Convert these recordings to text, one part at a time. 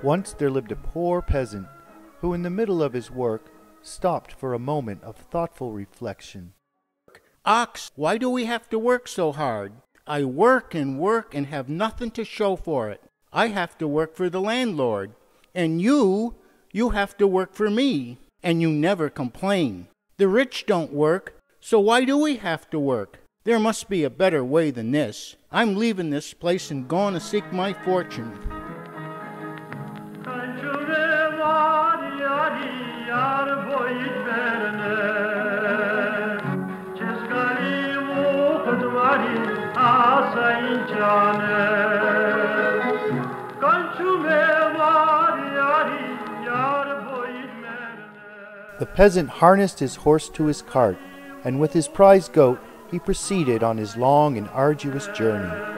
Once there lived a poor peasant who, in the middle of his work, stopped for a moment of thoughtful reflection. Ox, why do we have to work so hard? I work and have nothing to show for it. I have to work for the landlord. And you have to work for me. And you never complain. The rich don't work, so why do we have to work? There must be a better way than this. I'm leaving this place and going to seek my fortune. The peasant harnessed his horse to his cart, and with his prize goat he proceeded on his long and arduous journey.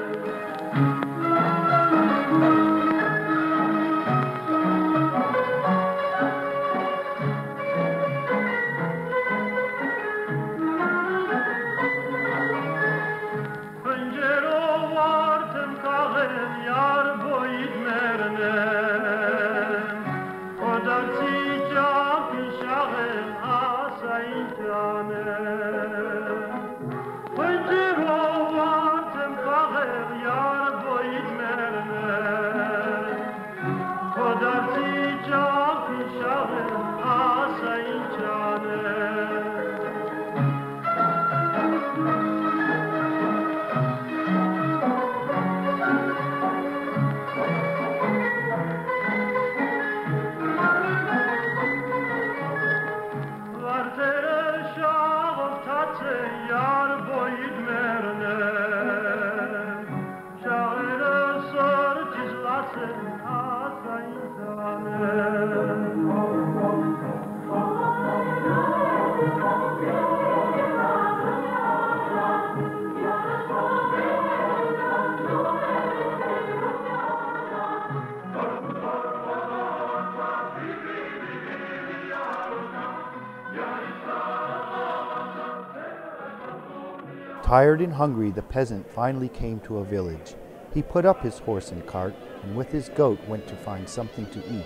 Tired and hungry, the peasant finally came to a village. He put up his horse and cart, and with his goat went to find something to eat.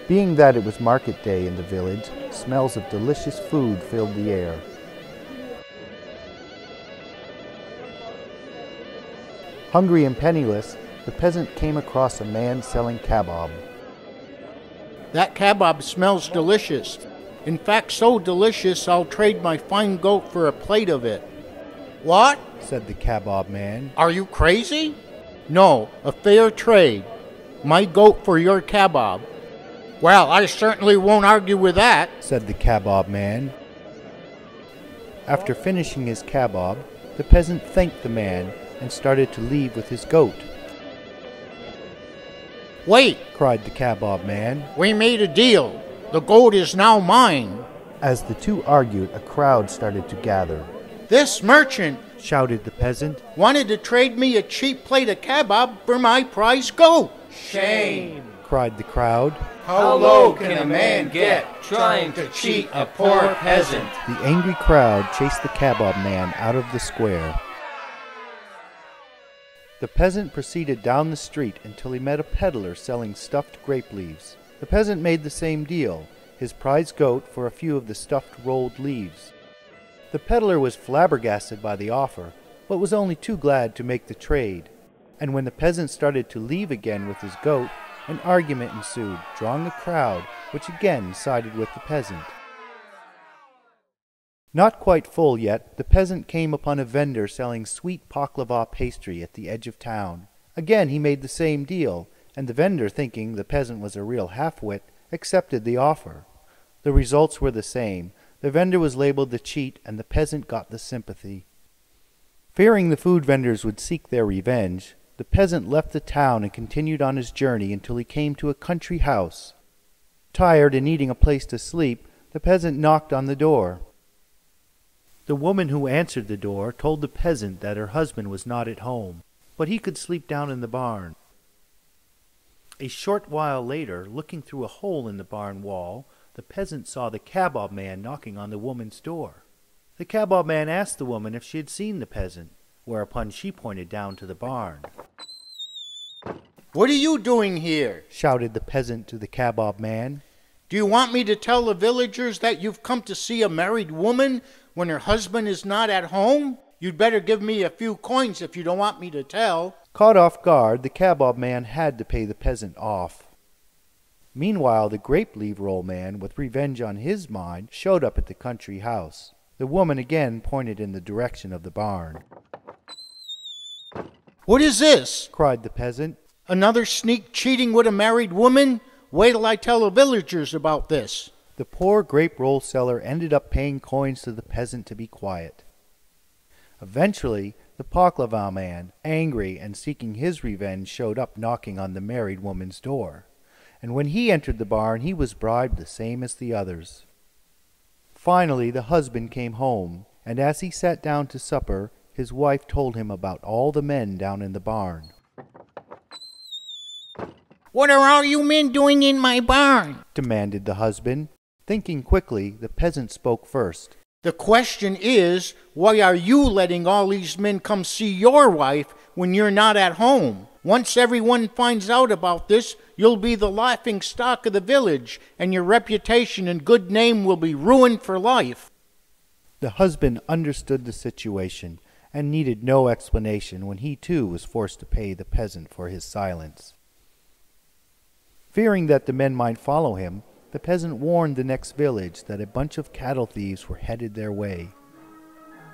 Being that it was market day in the village, smells of delicious food filled the air. Hungry and penniless, the peasant came across a man selling kebab. That kebab smells delicious. In fact, so delicious I'll trade my fine goat for a plate of it. What? Said the kebab man. Are you crazy? No, a fair trade. My goat for your kebab. Well, I certainly won't argue with that, said the kebab man. After finishing his kebab, the peasant thanked the man and started to leave with his goat. Wait, cried the kebab man. We made a deal. The goat is now mine. As the two argued, a crowd started to gather. This merchant, shouted the peasant, wanted to trade me a cheap plate of kebab for my prize goat. Shame, cried the crowd. How low can a man get trying to cheat a poor peasant? The angry crowd chased the kebab man out of the square. The peasant proceeded down the street until he met a peddler selling stuffed grape leaves. The peasant made the same deal, his prize goat for a few of the stuffed rolled leaves. The peddler was flabbergasted by the offer, but was only too glad to make the trade. And when the peasant started to leave again with his goat, an argument ensued, drawing a crowd, which again sided with the peasant. Not quite full yet, the peasant came upon a vendor selling sweet baklava pastry at the edge of town. Again he made the same deal, and the vendor, thinking the peasant was a real half-wit, accepted the offer. The results were the same. The vendor was labeled the cheat, and the peasant got the sympathy. Fearing the food vendors would seek their revenge, the peasant left the town and continued on his journey until he came to a country house. Tired and needing a place to sleep, the peasant knocked on the door. The woman who answered the door told the peasant that her husband was not at home, but he could sleep down in the barn. A short while later, looking through a hole in the barn wall, the peasant saw the kebab man knocking on the woman's door. The kebab man asked the woman if she had seen the peasant. whereupon she pointed down to the barn. "What are you doing here?" shouted the peasant to the kabob man. "Do you want me to tell the villagers that you've come to see a married woman when her husband is not at home? You'd better give me a few coins if you don't want me to tell." Caught off guard, the kabob man had to pay the peasant off. Meanwhile, the grape-leaf roll man, with revenge on his mind, showed up at the country house. The woman again pointed in the direction of the barn. "What is this?" cried the peasant. "Another sneak cheating with a married woman? Wait till I tell the villagers about this." The poor grape roll seller ended up paying coins to the peasant to be quiet. Eventually, the baklava man, angry and seeking his revenge, showed up knocking on the married woman's door. And when he entered the barn, he was bribed the same as the others. Finally, the husband came home, and as he sat down to supper, his wife told him about all the men down in the barn. "What are all you men doing in my barn?" demanded the husband. Thinking quickly, the peasant spoke first. "The question is, why are you letting all these men come see your wife when you're not at home? Once everyone finds out about this, you'll be the laughing stock of the village, and your reputation and good name will be ruined for life." The husband understood the situation and needed no explanation when he too was forced to pay the peasant for his silence. Fearing that the men might follow him, the peasant warned the next village that a bunch of cattle thieves were headed their way.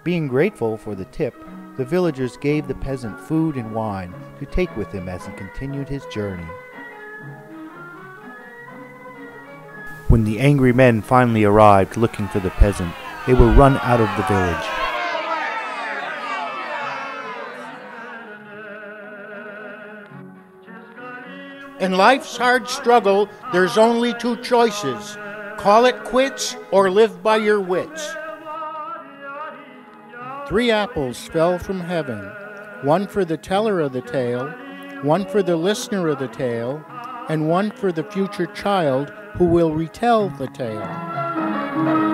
Being grateful for the tip, the villagers gave the peasant food and wine to take with him as he continued his journey. When the angry men finally arrived looking for the peasant, they were run out of the village. In life's hard struggle, there's only two choices. Call it quits or live by your wits. 3 apples fell from heaven, one for the teller of the tale, one for the listener of the tale, and one for the future child who will retell the tale.